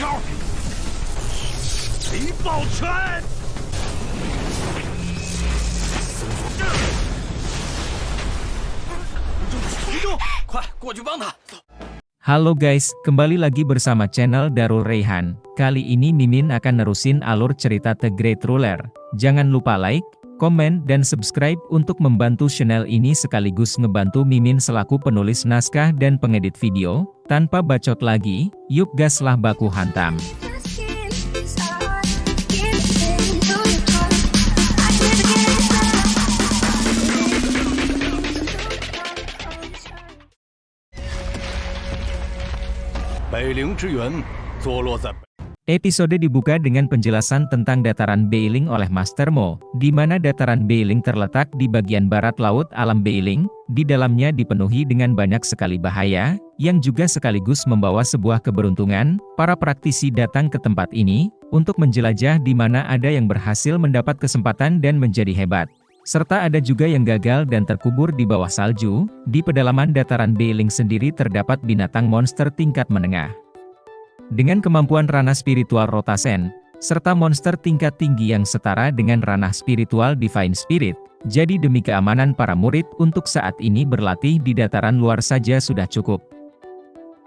条，雷暴拳！快过去帮他！ Halo guys, kembali lagi bersama channel Darul Reyhan. Kali ini Mimin akan nerusin alur cerita The Great Ruler. Jangan lupa like, komen, dan subscribe untuk membantu channel ini sekaligus ngebantu Mimin selaku penulis naskah dan pengedit video. Tanpa bacot lagi, yuk gaslah baku hantam. Episode dibuka dengan penjelasan tentang dataran Beiling oleh Master Mo, di mana dataran Beiling terletak di bagian barat laut alam Beiling. Di dalamnya dipenuhi dengan banyak sekali bahaya, yang juga sekaligus membawa sebuah keberuntungan. Para praktisi datang ke tempat ini, untuk menjelajah di mana ada yang berhasil mendapat kesempatan dan menjadi hebat. Serta ada juga yang gagal dan terkubur di bawah salju. Di pedalaman dataran Beiling sendiri terdapat binatang monster tingkat menengah. Dengan kemampuan ranah spiritual Rotasen, serta monster tingkat tinggi yang setara dengan ranah spiritual Divine Spirit, jadi demi keamanan para murid untuk saat ini berlatih di dataran luar saja sudah cukup.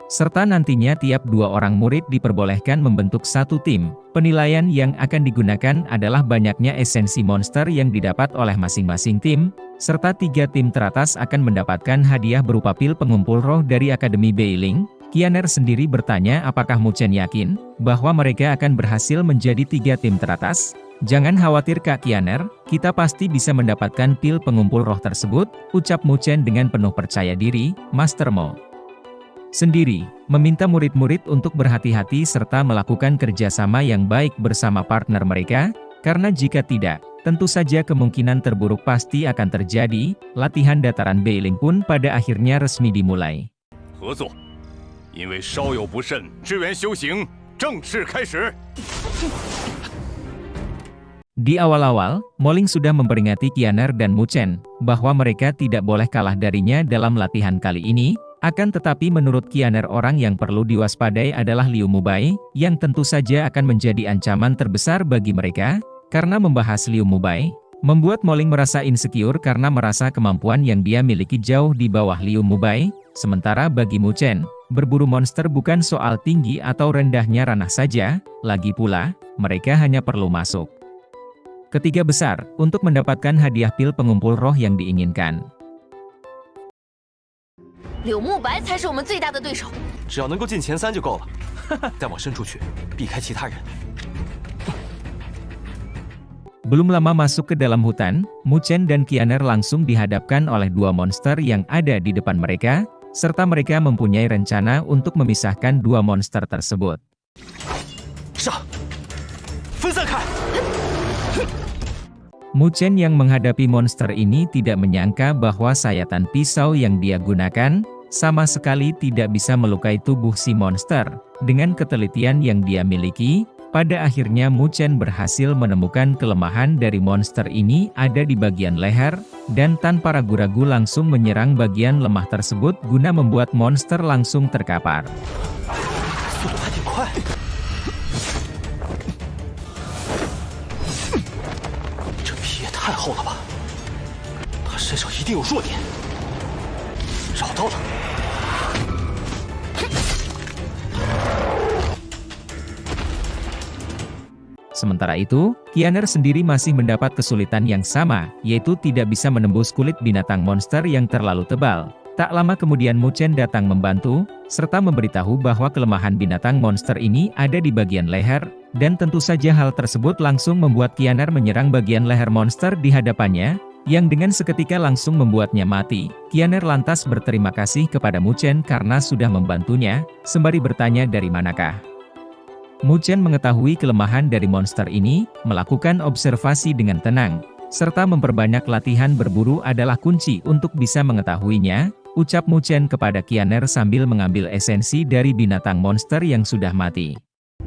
Serta nantinya tiap 2 orang murid diperbolehkan membentuk satu tim. Penilaian yang akan digunakan adalah banyaknya esensi monster yang didapat oleh masing-masing tim, serta 3 tim teratas akan mendapatkan hadiah berupa pil pengumpul roh dari Akademi Beiling. Kianer sendiri bertanya apakah Muchen yakin bahwa mereka akan berhasil menjadi 3 tim teratas. Jangan khawatir Kak Kianer, kita pasti bisa mendapatkan pil pengumpul roh tersebut, ucap Muchen dengan penuh percaya diri. Master Mo sendiri meminta murid-murid untuk berhati-hati serta melakukan kerjasama yang baik bersama partner mereka, karena jika tidak, tentu saja kemungkinan terburuk pasti akan terjadi. Latihan dataran Beiling pun pada akhirnya resmi dimulai. 合作，因为稍有不慎，支援修行正式开始。 Di awal-awal, Moling sudah memperingati Kianer dan Muchen bahwa mereka tidak boleh kalah darinya dalam latihan kali ini. Akan tetapi menurut Kianer orang yang perlu diwaspadai adalah Liu Mubai, yang tentu saja akan menjadi ancaman terbesar bagi mereka. Karena membahas Liu Mubai, membuat Moling merasa insecure karena merasa kemampuan yang dia miliki jauh di bawah Liu Mubai. Sementara bagi Muchen, berburu monster bukan soal tinggi atau rendahnya ranah saja, lagi pula, mereka hanya perlu masuk ke 3 besar, untuk mendapatkan hadiah pil pengumpul roh yang diinginkan. 柳木白才是我们最大的对手， 只要能够进前3就够了。再往深处去，避开其他人。 Belum lama masuk ke dalam hutan, Muchen dan Kianer langsung dihadapkan oleh 2 monster yang ada di depan mereka, serta mereka mempunyai rencana untuk memisahkan 2 monster tersebut. 上，分散开。 Muchen yang menghadapi monster ini tidak menyangka bahwa sayatan pisau yang dia gunakan, sama sekali tidak bisa melukai tubuh si monster. Dengan ketelitian yang dia miliki, pada akhirnya Muchen berhasil menemukan kelemahan dari monster ini ada di bagian leher, dan tanpa ragu-ragu langsung menyerang bagian lemah tersebut guna membuat monster langsung terkapar. 速度还挺快。 太厚了吧！他身上一定有弱点。找到了。Sementara itu, Kianer sendiri masih mendapat kesulitan yang sama, yaitu tidak bisa menembus kulit binatang monster yang terlalu tebal. Tak lama kemudian Muchen datang membantu, serta memberitahu bahwa kelemahan binatang monster ini ada di bagian leher, dan tentu saja hal tersebut langsung membuat Kianer menyerang bagian leher monster di hadapannya, yang dengan seketika langsung membuatnya mati. Kianer lantas berterima kasih kepada Muchen karena sudah membantunya, sembari bertanya dari manakah. Muchen mengetahui kelemahan dari monster ini, melakukan observasi dengan tenang, serta memperbanyak latihan berburu adalah kunci untuk bisa mengetahuinya, ucap Muchen kepada Kianer sambil mengambil esensi dari binatang monster yang sudah mati.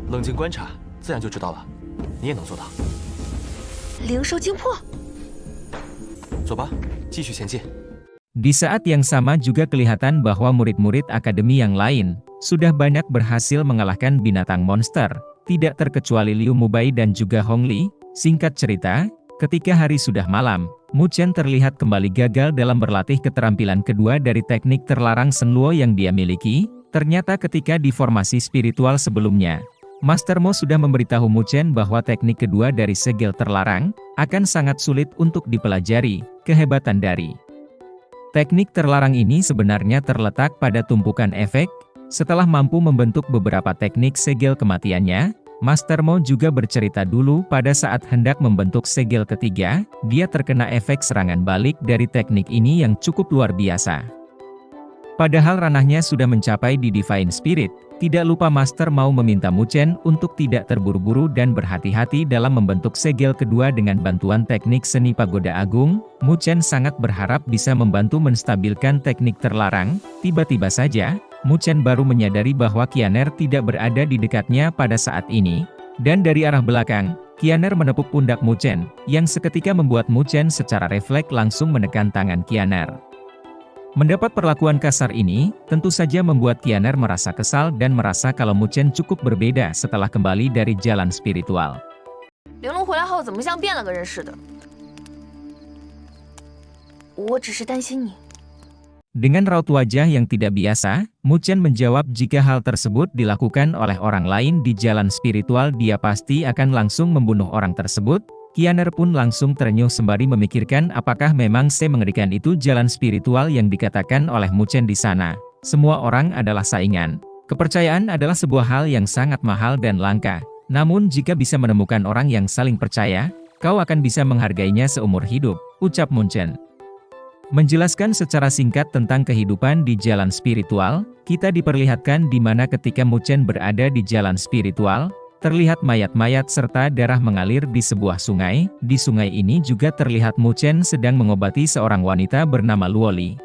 冷静观察，自然就知道了。你也能做到。灵兽精魄。走吧，继续前进。 Di saat yang sama juga kelihatan bahwa murid-murid akademi yang lain, sudah banyak berhasil mengalahkan binatang monster, tidak terkecuali Liu Mubai dan juga Hong Li. Singkat cerita, ketika hari sudah malam, Mu Chen terlihat kembali gagal dalam berlatih keterampilan kedua dari teknik terlarang Shen Luo yang dia miliki. Ternyata ketika di formasi spiritual sebelumnya, Master Mo sudah memberitahu Mu Chen bahwa teknik kedua dari segel terlarang akan sangat sulit untuk dipelajari. Kehebatan dari teknik terlarang ini sebenarnya terletak pada tumpukan efek. Setelah mampu membentuk beberapa teknik segel kematiannya, Master Mo juga bercerita dulu pada saat hendak membentuk segel ketiga, dia terkena efek serangan balik dari teknik ini yang cukup luar biasa. Padahal ranahnya sudah mencapai di Divine Spirit, tidak lupa Master mau meminta Mu Chen untuk tidak terburu-buru dan berhati-hati dalam membentuk segel kedua dengan bantuan teknik seni pagoda agung. Mu Chen sangat berharap bisa membantu menstabilkan teknik terlarang. Tiba-tiba saja, Mu Chen baru menyadari bahwa Qianer tidak berada di dekatnya pada saat ini. Dan dari arah belakang, Qianer menepuk pundak Mu Chen, yang seketika membuat Mu Chen secara refleks langsung menekan tangan Qianer. Mendapat perlakuan kasar ini, tentu saja membuat Qianer merasa kesal dan merasa kalau Mu Chen cukup berbeda setelah kembali dari jalan spiritual. 玲珑回来后怎么像变了个人似的？我只是担心你。 Dengan raut wajah yang tidak biasa, Mu Chen menjawab jika hal tersebut dilakukan oleh orang lain di jalan spiritual dia pasti akan langsung membunuh orang tersebut. Qianer pun langsung terenyuh sembari memikirkan apakah memang semengerikan itu jalan spiritual yang dikatakan oleh Mu Chen di sana. Semua orang adalah saingan. Kepercayaan adalah sebuah hal yang sangat mahal dan langka. Namun jika bisa menemukan orang yang saling percaya, kau akan bisa menghargainya seumur hidup, ucap Mu Chen. Menjelaskan secara singkat tentang kehidupan di jalan spiritual, kita diperlihatkan di mana ketika Mu Chen berada di jalan spiritual, terlihat mayat-mayat serta darah mengalir di sebuah sungai. Di sungai ini juga terlihat Mu Chen sedang mengobati seorang wanita bernama Luo Li,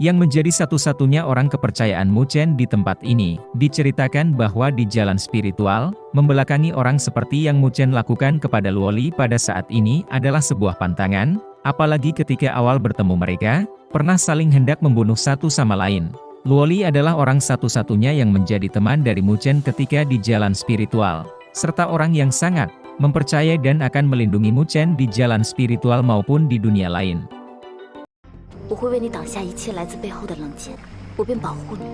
yang menjadi satu-satunya orang kepercayaan Mu Chen di tempat ini. Diceritakan bahwa di jalan spiritual, membelakangi orang seperti yang Mu Chen lakukan kepada Luo Li pada saat ini adalah sebuah pantangan, apalagi ketika awal bertemu mereka, pernah saling hendak membunuh satu sama lain. Luo Li adalah orang satu-satunya yang menjadi teman dari Mu Chen ketika di jalan spiritual, serta orang yang sangat mempercayai dan akan melindungi Mu Chen di jalan spiritual maupun di dunia lain. 我会为你挡下一切来自背后的冷箭，我便保护你。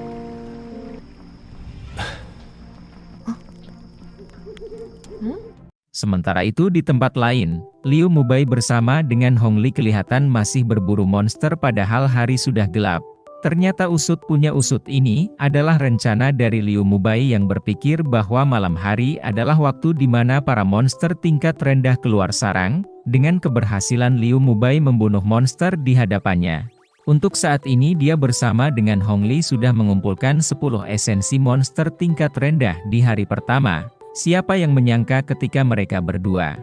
Sementara itu di tempat lain, Liu Mubai bersama dengan Hong Li kelihatan masih berburu monster padahal hari sudah gelap. Ternyata usut punya usut ini adalah rencana dari Liu Mubai yang berpikir bahwa malam hari adalah waktu di mana para monster tingkat rendah keluar sarang. Dengan keberhasilan Liu Mubai membunuh monster di hadapannya. Untuk saat ini dia bersama dengan Hong Li sudah mengumpulkan 10 esensi monster tingkat rendah di hari pertama. Siapa yang menyangka ketika mereka berdua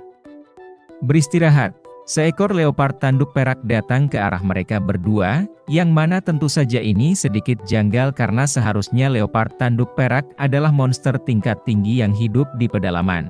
beristirahat, seekor leopard tanduk perak datang ke arah mereka berdua, yang mana tentu saja ini sedikit janggal karena seharusnya leopard tanduk perak adalah monster tingkat tinggi yang hidup di pedalaman.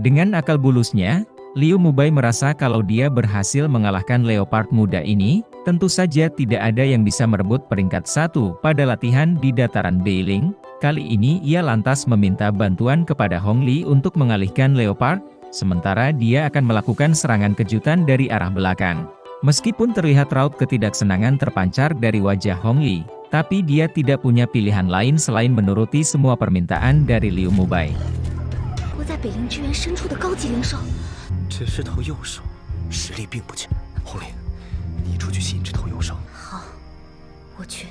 Dengan akal bulusnya, Liu Mubai merasa kalau dia berhasil mengalahkan leopard muda ini, tentu saja tidak ada yang bisa merebut peringkat 1 pada latihan di dataran Beiling. Kali ini ia lantas meminta bantuan kepada Hong Li untuk mengalihkan leopard, sementara dia akan melakukan serangan kejutan dari arah belakang. Meskipun terlihat raut ketidaksenangan terpancar dari wajah Hong Li, tapi dia tidak punya pilihan lain selain menuruti semua permintaan dari Liu Mubai. 我在北陵之源深处的高级灵兽。 只是头右手，实力并不强。红莲，你出去吸引这头右手。好，我去。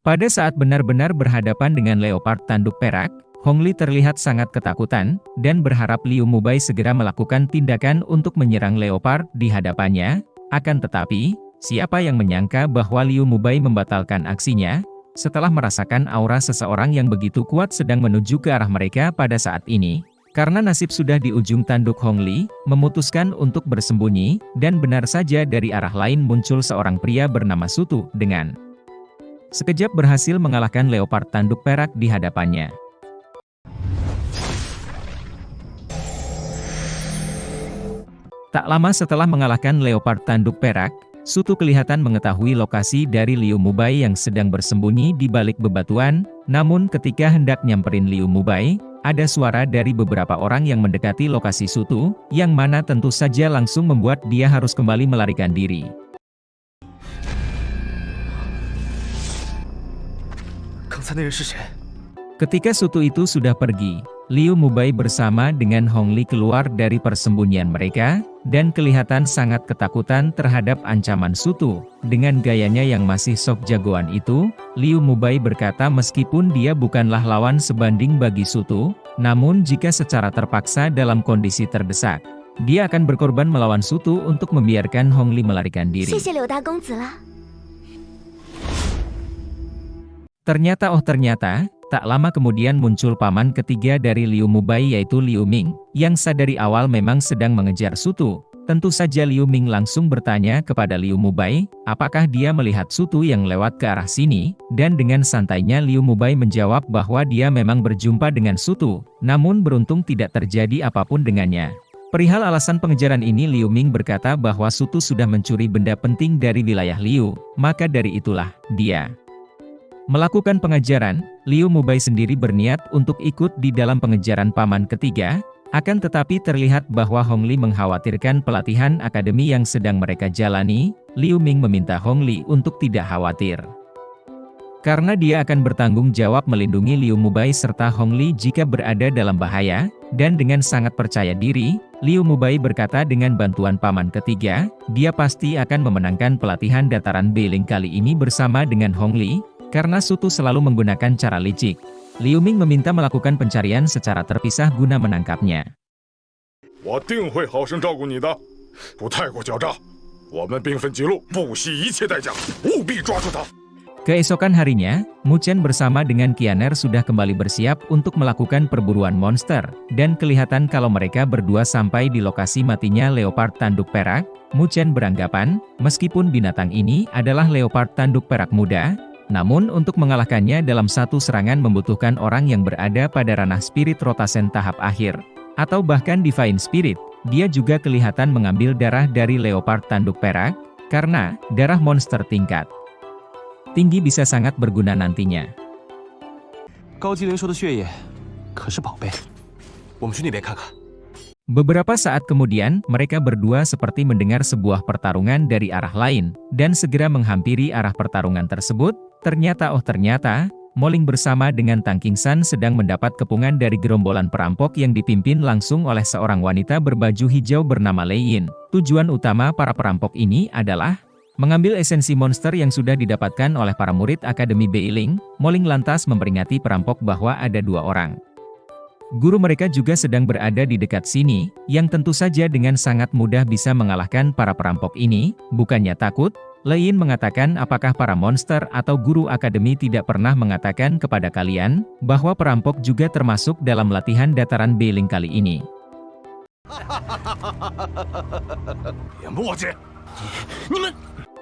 Pada saat benar-benar berhadapan dengan leopard tanduk perak, Hong Li terlihat sangat ketakutan, dan berharap Liu Mubai segera melakukan tindakan untuk menyerang leopard di hadapannya. Akan tetapi, siapa yang menyangka bahwa Liu Mubai membatalkan aksinya, setelah merasakan aura seseorang yang begitu kuat sedang menuju ke arah mereka pada saat ini. Karena nasib sudah di ujung tanduk Hong Li, memutuskan untuk bersembunyi, dan benar saja dari arah lain muncul seorang pria bernama Sutu, dengan sekejap berhasil mengalahkan leopard tanduk perak di hadapannya. Tak lama setelah mengalahkan leopard tanduk perak, Sutu kelihatan mengetahui lokasi dari Liu Mubai yang sedang bersembunyi di balik bebatuan, namun ketika hendak nyamperin Liu Mubai, ada suara dari beberapa orang yang mendekati lokasi Sutu, yang mana tentu saja langsung membuat dia harus kembali melarikan diri. Ketika Sutu itu sudah pergi, Liu Mubai bersama dengan Hong Li keluar dari persembunyian mereka, dan kelihatan sangat ketakutan terhadap ancaman Sutu. Dengan gayanya yang masih sok jagoan itu, Liu Mubai berkata meskipun dia bukanlah lawan sebanding bagi Sutu, namun jika secara terpaksa dalam kondisi terdesak, dia akan berkorban melawan Sutu untuk membiarkan Hong Li melarikan diri. Ternyata, tak lama kemudian muncul paman ketiga dari Liu Mubai yaitu Liu Ming, yang sadari awal memang sedang mengejar Sutu. Tentu saja Liu Ming langsung bertanya kepada Liu Mubai, apakah dia melihat Sutu yang lewat ke arah sini, dan dengan santainya Liu Mubai menjawab bahwa dia memang berjumpa dengan Sutu, namun beruntung tidak terjadi apapun dengannya. Perihal alasan pengejaran ini Liu Ming berkata bahwa Sutu sudah mencuri benda penting dari wilayah Liu, maka dari itulah, dia melakukan pengejaran. Liu Mubai sendiri berniat untuk ikut di dalam pengejaran paman ketiga, akan tetapi terlihat bahwa Hong Li mengkhawatirkan pelatihan akademi yang sedang mereka jalani. Liu Ming meminta Hong Li untuk tidak khawatir, karena dia akan bertanggung jawab melindungi Liu Mubai serta Hong Li jika berada dalam bahaya, dan dengan sangat percaya diri, Liu Mubai berkata dengan bantuan paman ketiga, dia pasti akan memenangkan pelatihan dataran Beiling kali ini bersama dengan Hong Li, karena Sutu selalu menggunakan cara licik. Liu Ming meminta melakukan pencarian secara terpisah guna menangkapnya. Keesokan harinya, Mu Chen bersama dengan Qianer sudah kembali bersiap untuk melakukan perburuan monster, dan kelihatan kalau mereka berdua sampai di lokasi matinya leopard tanduk perak. Mu Chen beranggapan, meskipun binatang ini adalah leopard tanduk perak muda, namun untuk mengalahkannya dalam satu serangan membutuhkan orang yang berada pada ranah spirit rotasen tahap akhir, atau bahkan divine spirit. Dia juga kelihatan mengambil darah dari leopard tanduk perak, karena darah monster tingkat tinggi bisa sangat berguna nantinya. Beberapa saat kemudian, mereka berdua seperti mendengar sebuah pertarungan dari arah lain, dan segera menghampiri arah pertarungan tersebut. Ternyata, Moling bersama dengan Tang Qingsan sedang mendapat kepungan dari gerombolan perampok yang dipimpin langsung oleh seorang wanita berbaju hijau bernama Lei Yin. Tujuan utama para perampok ini adalah mengambil esensi monster yang sudah didapatkan oleh para murid Akademi Beiling. Moling lantas memperingati perampok bahwa ada dua orang guru mereka juga sedang berada di dekat sini, yang tentu saja dengan sangat mudah bisa mengalahkan para perampok ini. Bukannya takut, Lei Yin mengatakan apakah para monster atau guru akademi tidak pernah mengatakan kepada kalian, bahwa perampok juga termasuk dalam latihan dataran Beiling kali ini.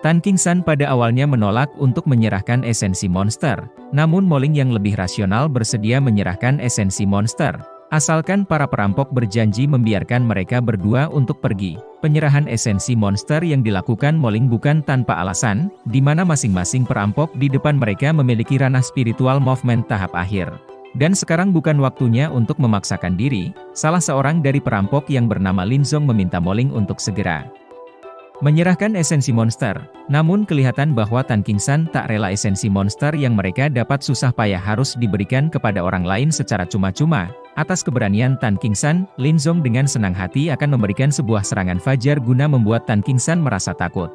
Tan Qingsan pada awalnya menolak untuk menyerahkan esensi monster, namun Moling yang lebih rasional bersedia menyerahkan esensi monster, asalkan para perampok berjanji membiarkan mereka berdua untuk pergi. Penyerahan esensi monster yang dilakukan Moling bukan tanpa alasan, di mana masing-masing perampok di depan mereka memiliki ranah spiritual movement tahap akhir. Dan sekarang bukan waktunya untuk memaksakan diri. Salah seorang dari perampok yang bernama Lin Zong meminta Moling untuk segera menyerahkan esensi monster. Namun kelihatan bahwa Tan Qingsan tak rela esensi monster yang mereka dapat susah payah harus diberikan kepada orang lain secara cuma-cuma. Atas keberanian Tan Qingsan, Lin Zong dengan senang hati akan memberikan sebuah serangan fajar guna membuat Tan Qingsan merasa takut.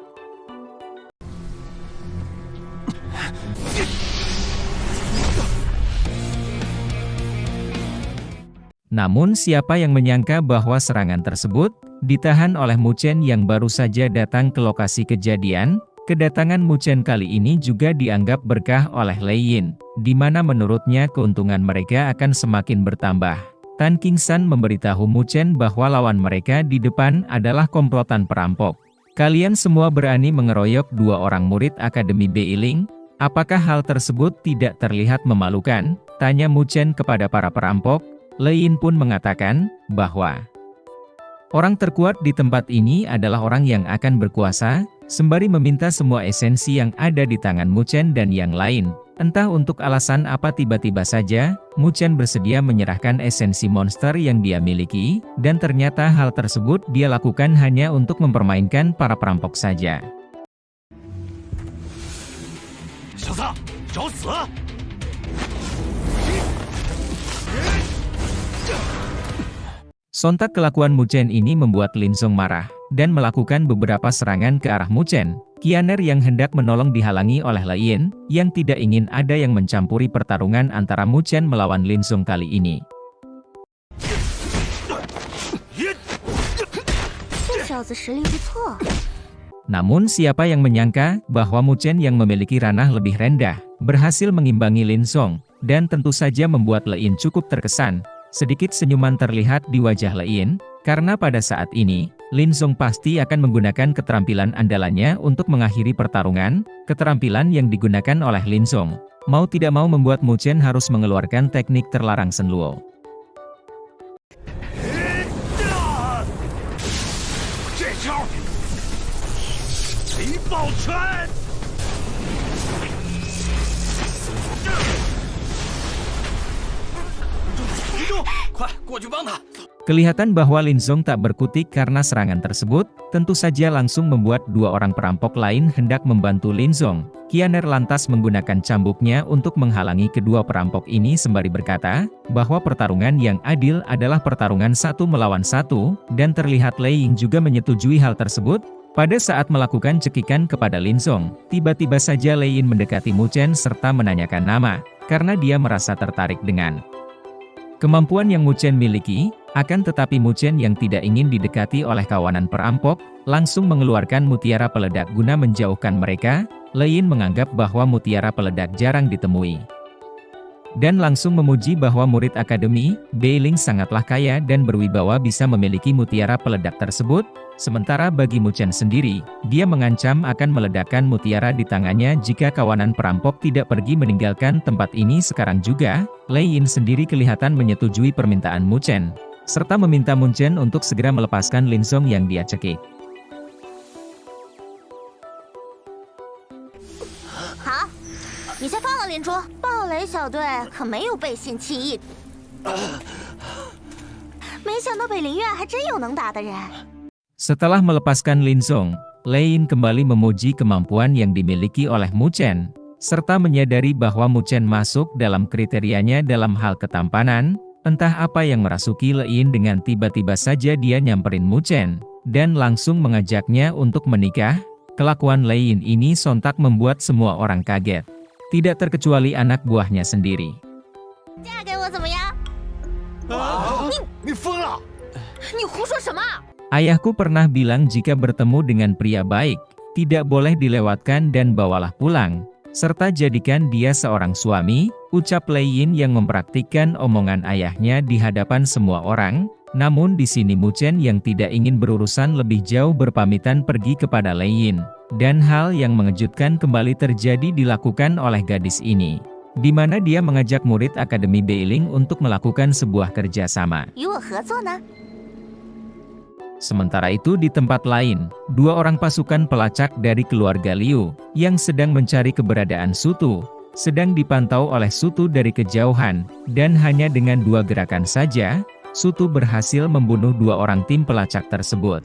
Namun siapa yang menyangka bahwa serangan tersebut ditahan oleh Mu Chen yang baru saja datang ke lokasi kejadian. Kedatangan Mu Chen kali ini juga dianggap berkah oleh Lei Yin, di mana menurutnya keuntungan mereka akan semakin bertambah. Tan Qingsan memberitahu Mu Chen bahwa lawan mereka di depan adalah komplotan perampok. Kalian semua berani mengeroyok dua orang murid Akademi Beiling? Apakah hal tersebut tidak terlihat memalukan? Tanya Mu Chen kepada para perampok. Lei Yin pun mengatakan bahwa orang terkuat di tempat ini adalah orang yang akan berkuasa. sembari meminta semua esensi yang ada di tangan Mu Chen dan yang lain. Entah untuk alasan apa tiba-tiba saja, Mu Chen bersedia menyerahkan esensi monster yang dia miliki, dan ternyata hal tersebut dia lakukan hanya untuk mempermainkan para perampok saja. 小子，找死！ Sontak kelakuan Mu Chen ini membuat Lin Song marah, dan melakukan beberapa serangan ke arah Mu Chen. Qianer yang hendak menolong dihalangi oleh Lei Yin, yang tidak ingin ada yang mencampuri pertarungan antara Mu Chen melawan Lin Song kali ini. 这小子实力不错。 Namun siapa yang menyangka bahwa Mu Chen yang memiliki ranah lebih rendah, berhasil mengimbangi Lin Song, dan tentu saja membuat Lei Yin cukup terkesan. Sedikit senyuman terlihat di wajah Lei Yin, karena pada saat ini, Lin Song pasti akan menggunakan keterampilan andalannya untuk mengakhiri pertarungan, keterampilan yang digunakan oleh Lin Song. Mau tidak mau membuat Mu Chen harus mengeluarkan teknik terlarang Shen Luo. 这招，雷暴拳！ 快过去帮他！ Kelihatan bahwa Lin Song tak berkutik karena serangan tersebut, tentu saja langsung membuat dua orang perampok lain hendak membantu Lin Song. Qianer lantas menggunakan cambuknya untuk menghalangi kedua perampok ini sembari berkata, bahwa pertarungan yang adil adalah pertarungan satu melawan satu, dan terlihat Lei Ying juga menyetujui hal tersebut. Pada saat melakukan cekikan kepada Lin Song, tiba-tiba saja Lei Yin mendekati Mu Chen serta menanyakan nama, karena dia merasa tertarik dengan kemampuan yang Mu Chen miliki. Akan tetapi Mu Chen yang tidak ingin didekati oleh kawanan perampok, langsung mengeluarkan mutiara peledak guna menjauhkan mereka. Lei Yin menganggap bahwa mutiara peledak jarang ditemui, dan langsung memuji bahwa murid Akademi Beiling sangatlah kaya dan berwibawa bisa memiliki mutiara peledak tersebut. Sementara bagi Mu Chen sendiri, dia mengancam akan meledakkan mutiara di tangannya jika kawanan perampok tidak pergi meninggalkan tempat ini sekarang juga. Lei Yin sendiri kelihatan menyetujui permintaan Mu Chen, serta meminta Mu Chen untuk segera melepaskan Lin Song yang dia cekik. 好，你先放了林珠。暴雷小队可没有背信弃义，没想到北陵院还真有能打的人。 Setelah melepaskan Lin Song, Lei Yin kembali memuji kemampuan yang dimiliki oleh Mu Chen, serta menyadari bahwa Mu Chen masuk dalam kriterianya dalam hal ketampanan. Entah apa yang merasuki Lei Yin dengan tiba-tiba saja dia nyamperin Mu Chen, dan langsung mengajaknya untuk menikah. Kelakuan Lei Yin ini sontak membuat semua orang kaget, tidak terkecuali anak buahnya sendiri. 嫁给我怎么样？ 你疯了！ 你胡说什么？ Ayahku pernah bilang jika bertemu dengan pria baik, tidak boleh dilewatkan dan bawalah pulang, serta jadikan dia seorang suami, ucap Lei Yin yang mempraktikkan omongan ayahnya di hadapan semua orang. Namun di sini Mu Chen yang tidak ingin berurusan lebih jauh berpamitan pergi kepada Lei Yin, dan hal yang mengejutkan kembali terjadi dilakukan oleh gadis ini, di mana dia mengajak murid Akademi Beiling untuk melakukan sebuah kerjasama. 与我合作呢？ Sementara itu di tempat lain, dua orang pasukan pelacak dari keluarga Liu, yang sedang mencari keberadaan Su Tu, sedang dipantau oleh Su Tu dari kejauhan, dan hanya dengan dua gerakan saja, Su Tu berhasil membunuh dua orang tim pelacak tersebut.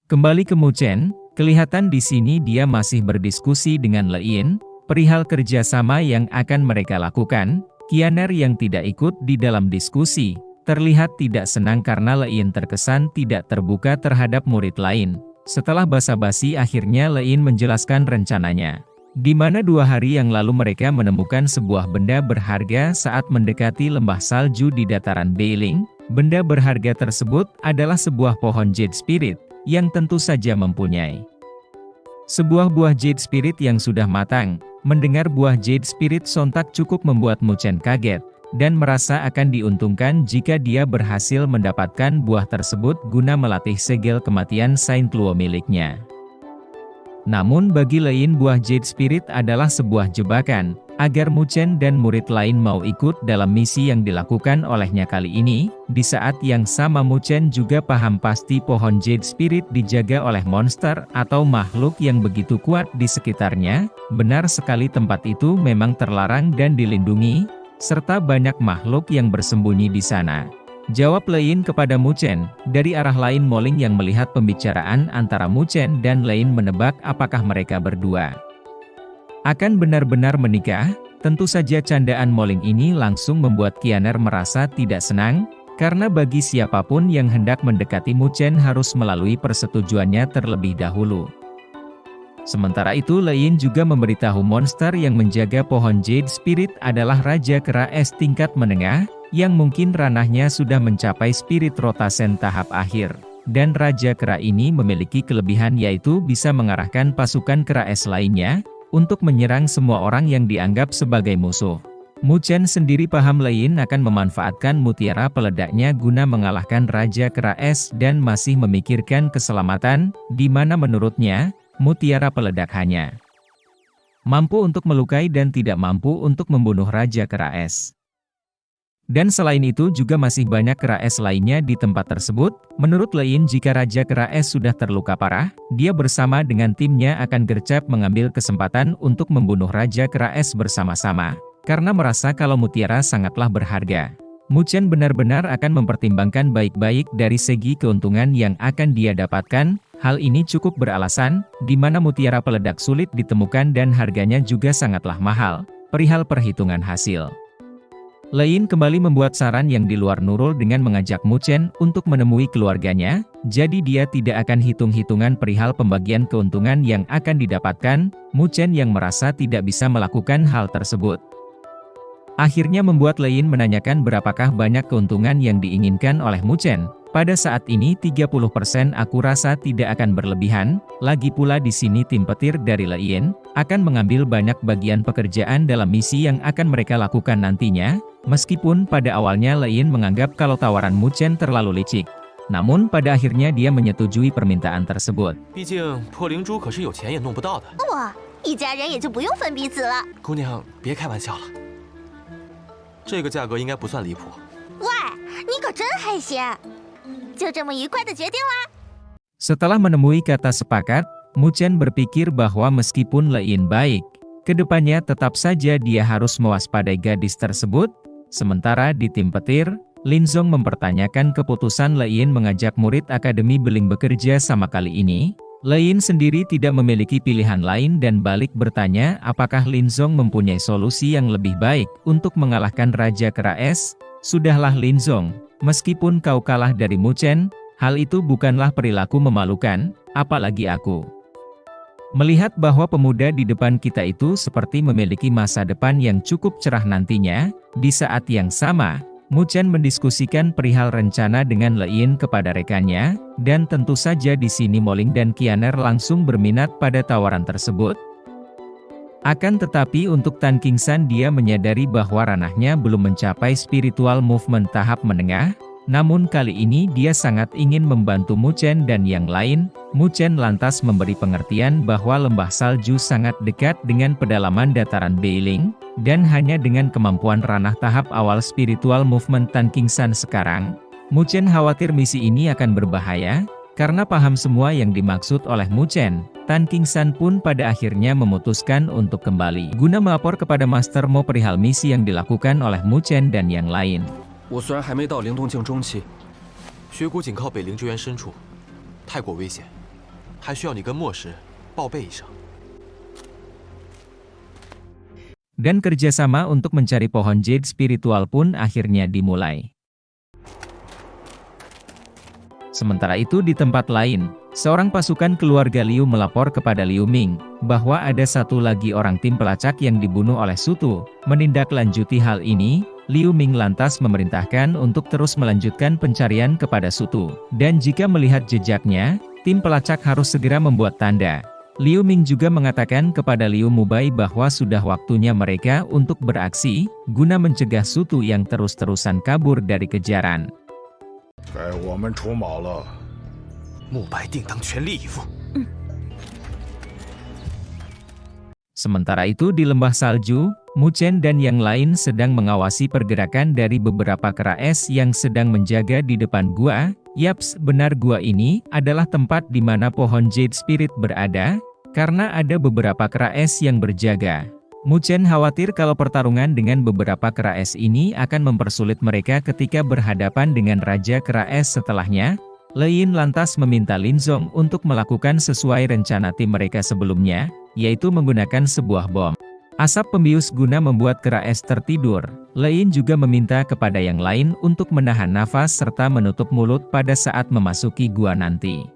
Kembali ke Mu Chen, kelihatan di sini dia masih berdiskusi dengan Lei Yin, perihal kerjasama yang akan mereka lakukan. Qianer yang tidak ikut di dalam diskusi, terlihat tidak senang karena Lei Yin terkesan tidak terbuka terhadap murid lain. Setelah basa-basi akhirnya Lei Yin menjelaskan rencananya, di mana 2 hari yang lalu mereka menemukan sebuah benda berharga saat mendekati lembah salju di dataran Beiling. Benda berharga tersebut adalah sebuah pohon Jade Spirit, yang tentu saja mempunyai sebuah buah Jade Spirit yang sudah matang. Mendengar buah Jade Spirit sontak cukup membuat Mu Chen kaget, dan merasa akan diuntungkan jika dia berhasil mendapatkan buah tersebut guna melatih segel kematian Saint Luo miliknya. Namun bagi Lei Yin buah Jade Spirit adalah sebuah jebakan, agar Mu Chen dan murid lain mau ikut dalam misi yang dilakukan olehnya kali ini. Di saat yang sama Mu Chen juga paham pasti pohon Jade Spirit dijaga oleh monster atau makhluk yang begitu kuat di sekitarnya. Benar sekali, tempat itu memang terlarang dan dilindungi, serta banyak makhluk yang bersembunyi di sana. Jawab Lein kepada Mu Chen. Dari arah lain Moling yang melihat pembicaraan antara Mu Chen dan Lein menebak apakah mereka berdua akan benar-benar menikah. Tentu saja candaan Moling ini langsung membuat Qianer merasa tidak senang, karena bagi siapapun yang hendak mendekati Mu Chen harus melalui persetujuannya terlebih dahulu. Sementara itu Lein juga memberitahu monster yang menjaga pohon Jade Spirit adalah Raja Kera Es tingkat menengah, yang mungkin ranahnya sudah mencapai Spirit Rotation tahap akhir. Dan Raja Kera ini memiliki kelebihan yaitu bisa mengarahkan pasukan Kera Es lainnya untuk menyerang semua orang yang dianggap sebagai musuh. Mu Chen sendiri paham Lein akan memanfaatkan mutiara peledaknya guna mengalahkan Raja Kera Es dan masih memikirkan keselamatan, di mana menurutnya, mutiara peledak hanya mampu untuk melukai dan tidak mampu untuk membunuh Raja Kera Es. Dan selain itu juga masih banyak Kera Es lainnya di tempat tersebut. Menurut Lein, jika Raja Kera Es sudah terluka parah, dia bersama dengan timnya akan gercep mengambil kesempatan untuk membunuh Raja Kera Es bersama-sama, karena merasa kalau mutiara sangatlah berharga. Mu Chen benar-benar akan mempertimbangkan baik-baik dari segi keuntungan yang akan dia dapatkan. Hal ini cukup beralasan, di mana mutiara peledak sulit ditemukan dan harganya juga sangatlah mahal. Perihal perhitungan hasil, Lein kembali membuat saran yang di luar Nurul dengan mengajak Mu Chen untuk menemui keluarganya, jadi dia tidak akan hitung-hitungan perihal pembagian keuntungan yang akan didapatkan. Mu Chen yang merasa tidak bisa melakukan hal tersebut akhirnya membuat Lein menanyakan berapakah banyak keuntungan yang diinginkan oleh Mu Chen. Pada saat ini 30% aku rasa tidak akan berlebihan, lagi pula di sini tim petir dari Lein akan mengambil banyak bagian pekerjaan dalam misi yang akan mereka lakukan nantinya. Meskipun pada awalnya Lein menganggap kalau tawaran Mu Chen terlalu licik, namun pada akhirnya dia menyetujui permintaan tersebut. 毕竟破灵珠可是有钱也弄不到的。哇，一家人也就不用分彼此了。姑娘，别开玩笑了，这个价格应该不算离谱。喂，你可真黑心！就这么愉快的决定啦。 Setelah menemui kata sepakat, Mu Chen berpikir bahwa meskipun Lein baik, kedepannya tetap saja dia harus mewaspadai gadis tersebut. Sementara di tim petir, Lin Zong mempertanyakan keputusan Lein mengajak murid Akademi Beling bekerja sama kali ini. Lein sendiri tidak memiliki pilihan lain dan balik bertanya apakah Lin Zong mempunyai solusi yang lebih baik untuk mengalahkan Raja Kera Es. Sudahlah Lin Zong, meskipun kau kalah dari Mu Chen, hal itu bukanlah perilaku memalukan, apalagi aku melihat bahwa pemuda di depan kita itu seperti memiliki masa depan yang cukup cerah nantinya. Di saat yang sama, Mu Chen mendiskusikan perihal rencana dengan Lein kepada rekannya, dan tentu saja di sini Moling dan Qianer langsung berminat pada tawaran tersebut. Akan tetapi untuk Tan Qingsan dia menyadari bahwa ranahnya belum mencapai spiritual movement tahap menengah. Namun kali ini dia sangat ingin membantu Mu Chen dan yang lain. Mu Chen lantas memberi pengertian bahwa lembah salju sangat dekat dengan pedalaman dataran Beiling, dan hanya dengan kemampuan ranah tahap awal spiritual movement Tan Qingsan sekarang, Mu Chen khawatir misi ini akan berbahaya. Karena paham semua yang dimaksud oleh Mu Chen, Tan Qingsan pun pada akhirnya memutuskan untuk kembali guna melapor kepada Master Mo perihal misi yang dilakukan oleh Mu Chen dan yang lain. 我虽然还没到灵动境中期，学谷仅靠北陵之源深处，太过危险，还需要你跟墨石报备一声。 Dan kerjasama untuk mencari pohon Jade spiritual pun akhirnya dimulai. Sementara itu di tempat lain, seorang pasukan keluarga Liu melapor kepada Liu Ming, bahwa ada satu lagi orang tim pelacak yang dibunuh oleh Sutu. Menindaklanjuti hal ini, Liu Ming lantas memerintahkan untuk terus melanjutkan pencarian kepada Sutu. Dan jika melihat jejaknya, tim pelacak harus segera membuat tanda. Liu Ming juga mengatakan kepada Liu Mubai bahwa sudah waktunya mereka untuk beraksi, guna mencegah Sutu yang terus-terusan kabur dari kejaran. 该我们出马了。慕白定当全力以赴。Sementara itu di lembah salju, Muchen dan yang lain sedang mengawasi pergerakan dari beberapa kera es yang sedang menjaga di depan gua. Yaps, benar, gua ini adalah tempat di mana pohon Jade Spirit berada, karena ada beberapa kera es yang berjaga. Muchen khawatir kalau pertarungan dengan beberapa kera es ini akan mempersulit mereka ketika berhadapan dengan Raja Kera Es setelahnya. Lei Yin lantas meminta Lin Zong untuk melakukan sesuai rencana tim mereka sebelumnya, yaitu menggunakan sebuah bom asap pembius guna membuat kera es tertidur. Lei Yin juga meminta kepada yang lain untuk menahan nafas serta menutup mulut pada saat memasuki gua nanti.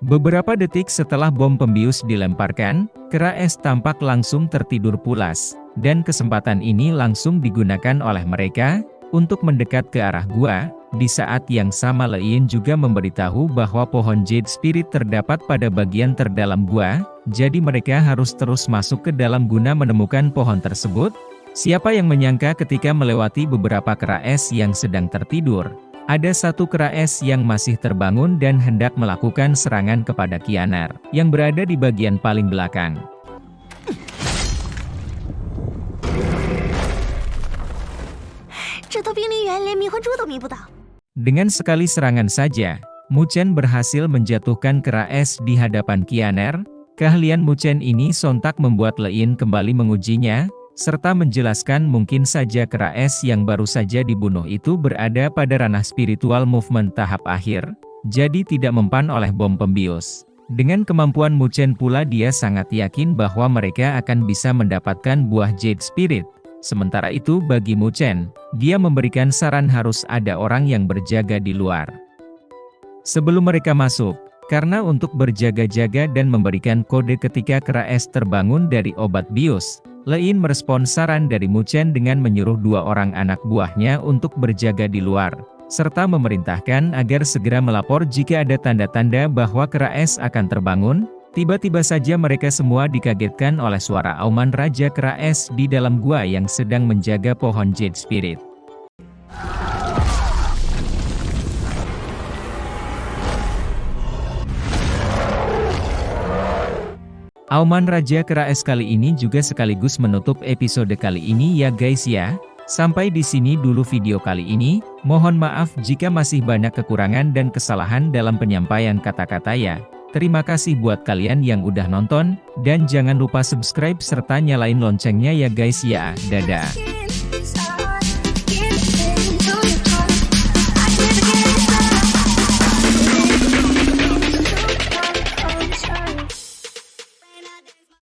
Beberapa detik setelah bom pembius dilemparkan, kera es tampak langsung tertidur pulas, dan kesempatan ini langsung digunakan oleh mereka untuk mendekat ke arah gua. Di saat yang sama Lei Yin juga memberitahu bahwa pohon Jade Spirit terdapat pada bagian terdalam gua, jadi mereka harus terus masuk ke dalam guna menemukan pohon tersebut. Siapa yang menyangka ketika melewati beberapa kera es yang sedang tertidur, ada satu kera es yang masih terbangun dan hendak melakukan serangan kepada Qianar, yang berada di bagian paling belakang. Dengan sekali serangan saja, Muchen berhasil menjatuhkan kera es di hadapan Qianar. Keahlian Muchen ini sontak membuat Lei Yin kembali mengujinya, serta menjelaskan mungkin saja kera es yang baru saja dibunuh itu berada pada ranah spiritual movement tahap akhir, jadi tidak mempan oleh bom pembius. Dengan kemampuan Muchen pula dia sangat yakin bahwa mereka akan bisa mendapatkan buah Jade Spirit. Sementara itu bagi Muchen, dia memberikan saran harus ada orang yang berjaga di luar sebelum mereka masuk, karena untuk berjaga-jaga dan memberikan kode ketika kera es terbangun dari obat bius. Lei Yin merespon saran dari Muchen dengan menyuruh dua orang anak buahnya untuk berjaga di luar, serta memerintahkan agar segera melapor jika ada tanda-tanda bahwa kera es akan terbangun. Tiba-tiba saja mereka semua dikagetkan oleh suara auman Raja Kera Es di dalam gua yang sedang menjaga pohon Jade Spirit. Auman Raja Kera Es kali ini juga sekaligus menutup episode kali ini ya guys ya. Sampai di sini dulu video kali ini. Mohon maaf jika masih banyak kekurangan dan kesalahan dalam penyampaian kata-kata ya. Terima kasih buat kalian yang udah nonton, dan jangan lupa subscribe serta nyalain loncengnya ya guys ya. Dadah.